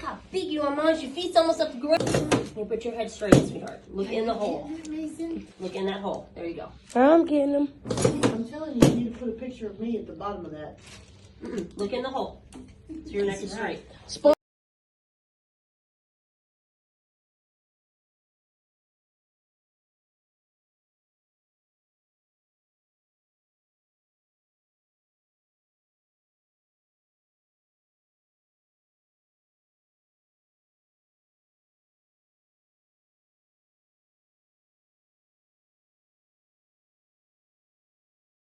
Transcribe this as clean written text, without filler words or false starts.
how big you are, Mom. Your feet's almost up to the ground. You put your head straight, sweetheart. Look in the hole. Look in that hole. There you go. I'm getting them. I'm telling you, you need to put a picture of me at the bottom of that. Look in the hole. So your neck is straight.